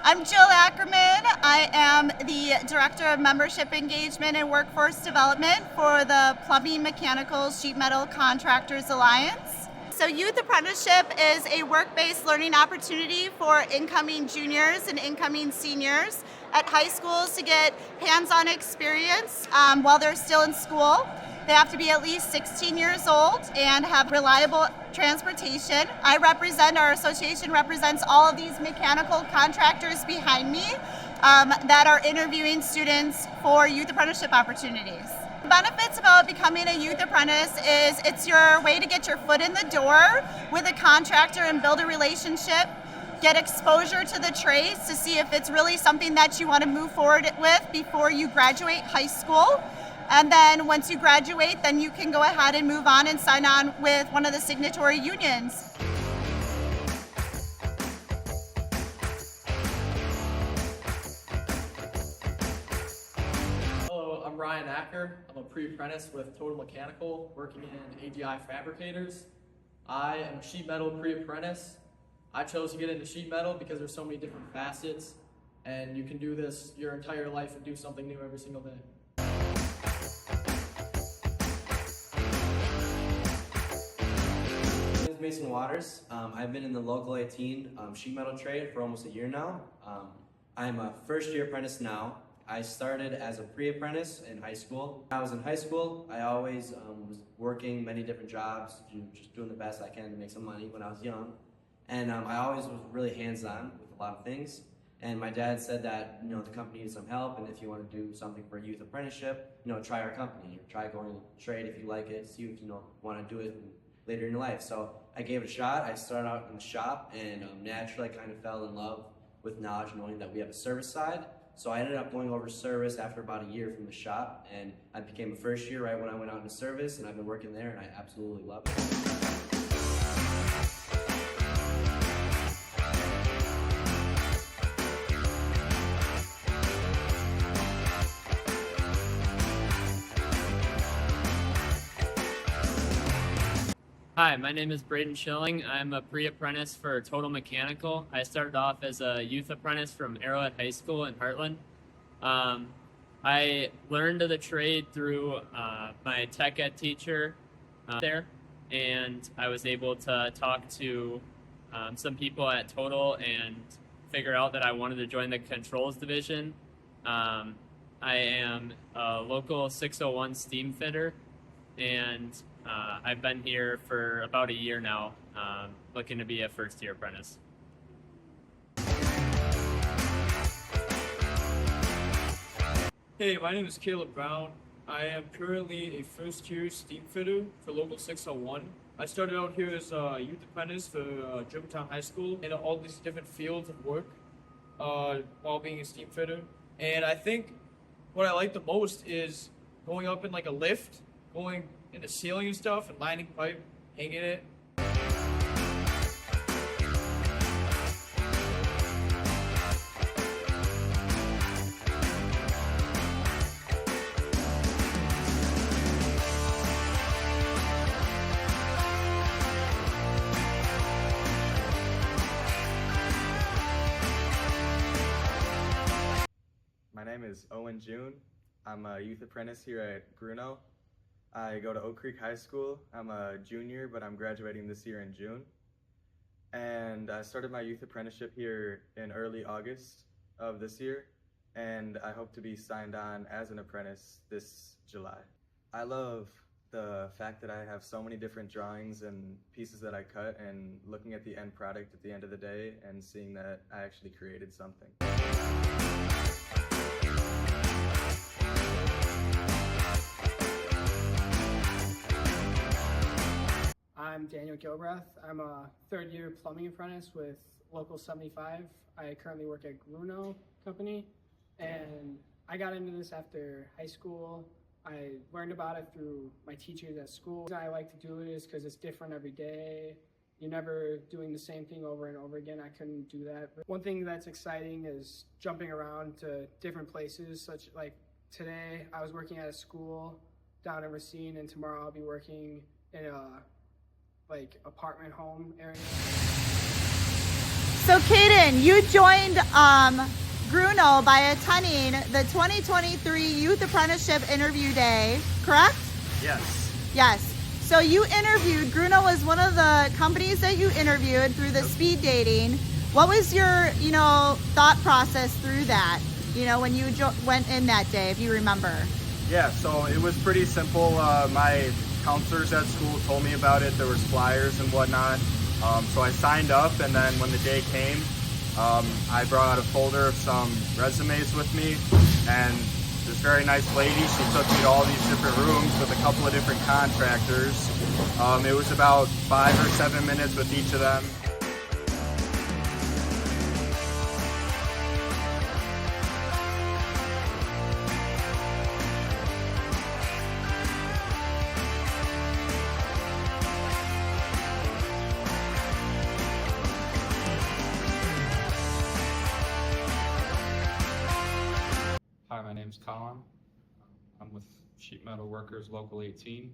I'm Jill Ackerman. I am the Director of Membership Engagement and Workforce Development for the Plumbing, Mechanical, Sheet Metal Contractors Alliance. So Youth Apprenticeship is a work-based learning opportunity for incoming juniors and incoming seniors at high schools to get hands-on experience while they're still in school. They have to be at least 16 years old and have reliable transportation. Our association represents all of these mechanical contractors behind me that are interviewing students for youth apprenticeship opportunities. The benefits about becoming a youth apprentice is it's your way to get your foot in the door with a contractor and build a relationship, get exposure to the trades to see if it's really something that you want to move forward with before you graduate high school. And then once you graduate, then you can go ahead and move on and sign on with one of the signatory unions. Hello, I'm Ryan Acker. I'm a pre-apprentice with Total Mechanical, working in AGI Fabricators. I am a sheet metal pre-apprentice. I chose to get into sheet metal because there's so many different facets, and you can do this your entire life and do something new every single day. Mason Waters. I've been in the local 18 sheet metal trade for almost a year now. I'm a first year apprentice now. I started as a pre-apprentice in high school. When I was in high school, I always was working many different jobs, just doing the best I can to make some money when I was young. And I always was really hands-on with a lot of things. And my dad said that, the company needs some help, and if you want to do something for a youth apprenticeship, try our company, or try going to trade if you like it, see if you want to do it later in your life. So I gave it a shot. I started out in the shop, and naturally I kind of fell in love with knowledge, knowing that we have a service side. So I ended up going over service after about a year from the shop, and I became a first year right when I went out into service, and I've been working there, and I absolutely love it. Hi, my name is Braden Schilling. I'm a pre-apprentice for Total Mechanical. I started off as a youth apprentice from Arrowhead High School in Heartland. I learned the trade through my tech ed teacher there, and I was able to talk to some people at Total and figure out that I wanted to join the controls division. I am a local 601 steam fitter, and I've been here for about a year now, looking to be a first-year apprentice. Hey, my name is Caleb Brown. I am currently a first-year steam fitter for Local 601. I started out here as a youth apprentice for Germantown High School in all these different fields of work while being a steam fitter. And I think what I like the most is going up in like a lift, going in the ceiling and stuff, and lining pipe, hanging it. My name is Owen June. I'm a youth apprentice here at Gruno. I go to Oak Creek High School. I'm a junior, but I'm graduating this year in June. And I started my youth apprenticeship here in early August of this year, and I hope to be signed on as an apprentice this July. I love the fact that I have so many different drawings and pieces that I cut, and looking at the end product at the end of the day and seeing that I actually created something. I'm Daniel Gilbreth. I'm a third-year plumbing apprentice with Local 75. I currently work at Gruno Company, and I got into this after high school. I learned about it through my teachers at school. The reason I like to do it is because it's different every day. You're never doing the same thing over and over again. I couldn't do that. But one thing that's exciting is jumping around to different places, such like today I was working at a school down in Racine, and tomorrow I'll be working in a apartment home area. So Caden, you joined Gruno by attending the 2023 Youth Apprenticeship Interview Day, correct? Yes. Yes. So you interviewed, Gruno was one of the companies that you interviewed through the speed dating. What was your, thought process through that, when you went in that day, if you remember? Yeah, so it was pretty simple. My counselors at school told me about it. There was flyers and whatnot. So I signed up, and then when the day came, I brought out a folder of some resumes with me, and this very nice lady, she took me to all these different rooms with a couple of different contractors. It was about 5 or 7 minutes with each of them. Hi, my name's Colin. I'm with Sheet Metal Workers Local 18.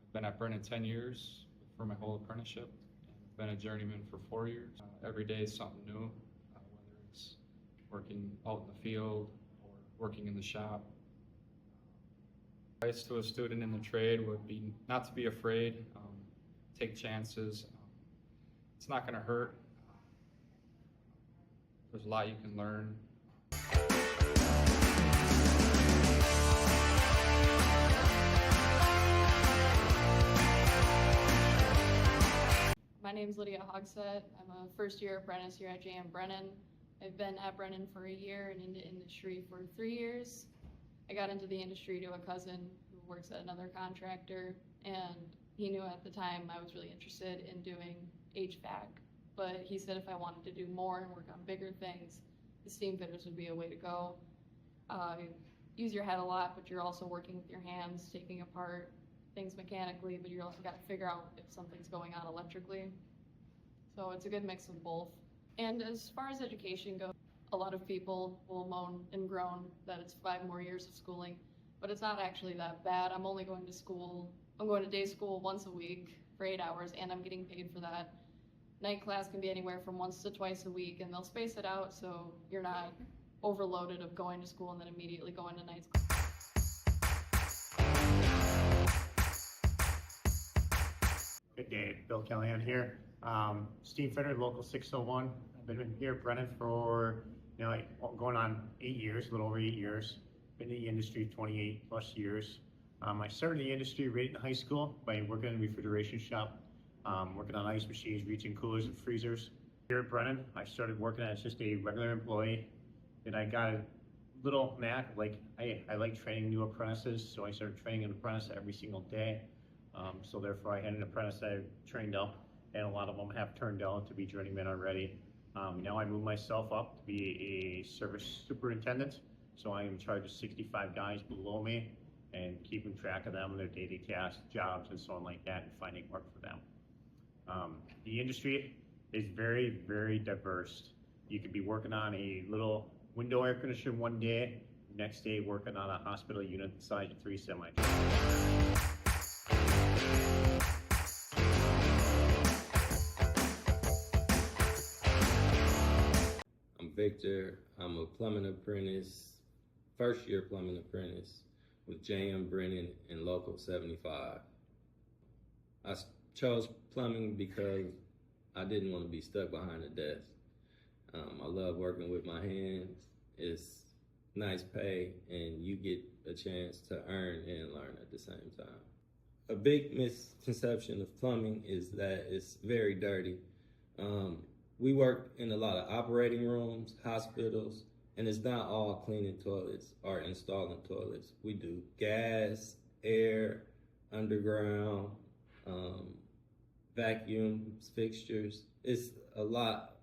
I've been at Brennan 10 years for my whole apprenticeship. I've been a journeyman for 4 years. Every day is something new, whether it's working out in the field or working in the shop. Advice to a student in the trade would be not to be afraid, take chances. It's not going to hurt. There's a lot you can learn. My name's Lydia Hogsett. I'm a first-year apprentice here at JM Brennan. I've been at Brennan for a year and into industry for 3 years. I got into the industry to a cousin who works at another contractor, and he knew at the time I was really interested in doing HVAC, but he said if I wanted to do more and work on bigger things, the steam fitters would be a way to go. Use your head a lot, but you're also working with your hands, taking apart things mechanically, but you also got to figure out if something's going on electrically. So it's a good mix of both. And as far as education goes, a lot of people will moan and groan that it's 5 more years of schooling, but it's not actually that bad. I'm only going to school, I'm going to day school once a week for 8 hours, and I'm getting paid for that. Night class can be anywhere from once to twice a week, and they'll space it out so you're not overloaded of going to school and then immediately going to night school. Good day, Bill Callahan here. Steam fitter, local 601. I've been here at Brennan for going on 8 years, a little over 8 years. Been in the industry 28 plus years. I started in the industry right in high school by working in a refrigeration shop, working on ice machines, reaching coolers and freezers. Here at Brennan, I started working as just a regular employee. Then I got a little knack, I like training new apprentices, so I started training an apprentice every single day. So therefore I had an apprentice that I trained up, and a lot of them have turned out to be journeymen already. Now I moved myself up to be a service superintendent, so I am in charge of 65 guys below me and keeping track of them, their daily tasks, jobs, and so on like that, and finding work for them. The industry is very, very diverse. You could be working on a little window air conditioner one day, next day working on a hospital unit the size of 3 semi-trucks. Victor. I'm a plumbing apprentice, first year plumbing apprentice with JM Brennan and Local 75. I chose plumbing because I didn't want to be stuck behind a desk. I love working with my hands. It's nice pay, and you get a chance to earn and learn at the same time. A big misconception of plumbing is that it's very dirty. We work in a lot of operating rooms, hospitals, and it's not all cleaning toilets or installing toilets. We do gas, air, underground, vacuums, fixtures. It's a lot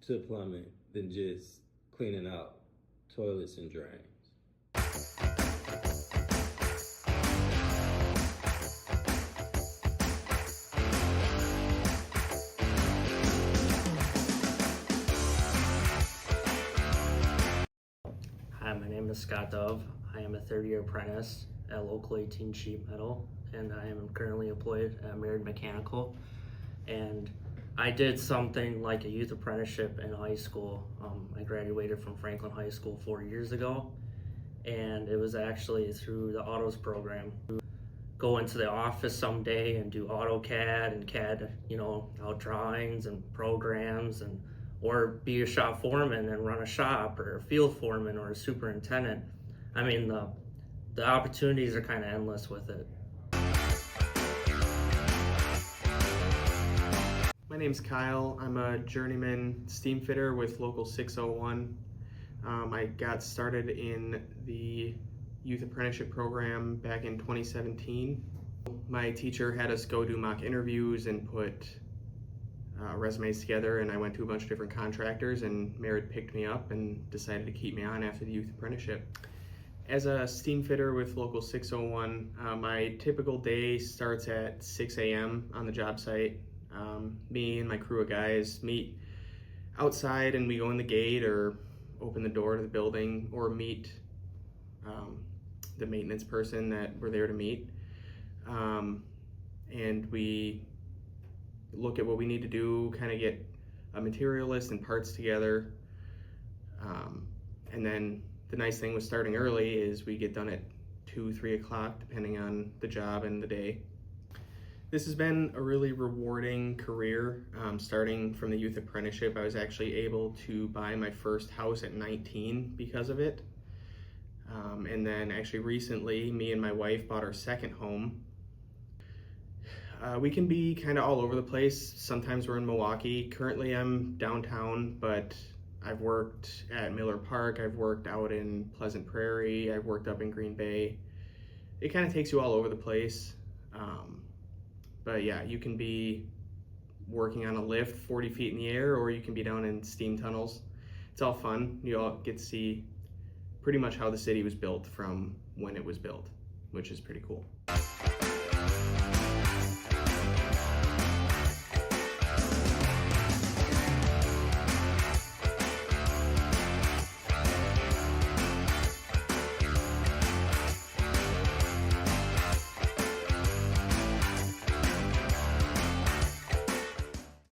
to plumbing than just cleaning out toilets and drains. Hi, my name is Scott Dove. I am a third-year apprentice at Local 18 Sheet Metal, and I am currently employed at Merid Mechanical. And I did something like a youth apprenticeship in high school. I graduated from Franklin High School 4 years ago, and it was actually through the autos program. Go into the office someday and do AutoCAD and CAD, out drawings and programs, and or be a shop foreman and run a shop, or a field foreman or a superintendent. I mean, the opportunities are kind of endless with it. My name's Kyle. I'm a journeyman steam fitter with Local 601. I got started in the youth apprenticeship program back in 2017. My teacher had us go do mock interviews and put resumes together, and I went to a bunch of different contractors, and Merit picked me up and decided to keep me on after the youth apprenticeship. As a steam fitter with Local 601, my typical day starts at 6 a.m. on the job site. Me and my crew of guys meet outside, and we go in the gate or open the door to the building, or meet the maintenance person that we're there to meet. And we look at what we need to do, kind of get a material list and parts together. And then the nice thing with starting early is we get done at 2-3 o'clock, depending on the job and the day. This has been a really rewarding career. Starting from the youth apprenticeship, I was actually able to buy my first house at 19 because of it. And then actually recently, me and my wife bought our second home. We can be kind of all over the place. Sometimes we're in Milwaukee. Currently I'm downtown, but I've worked at Miller Park, I've worked out in Pleasant Prairie, I've worked up in Green Bay. It kind of takes you all over the place. But yeah, you can be working on a lift 40 feet in the air, or you can be down in steam tunnels. It's all fun. You all get to see pretty much how the city was built from when it was built, which is pretty cool.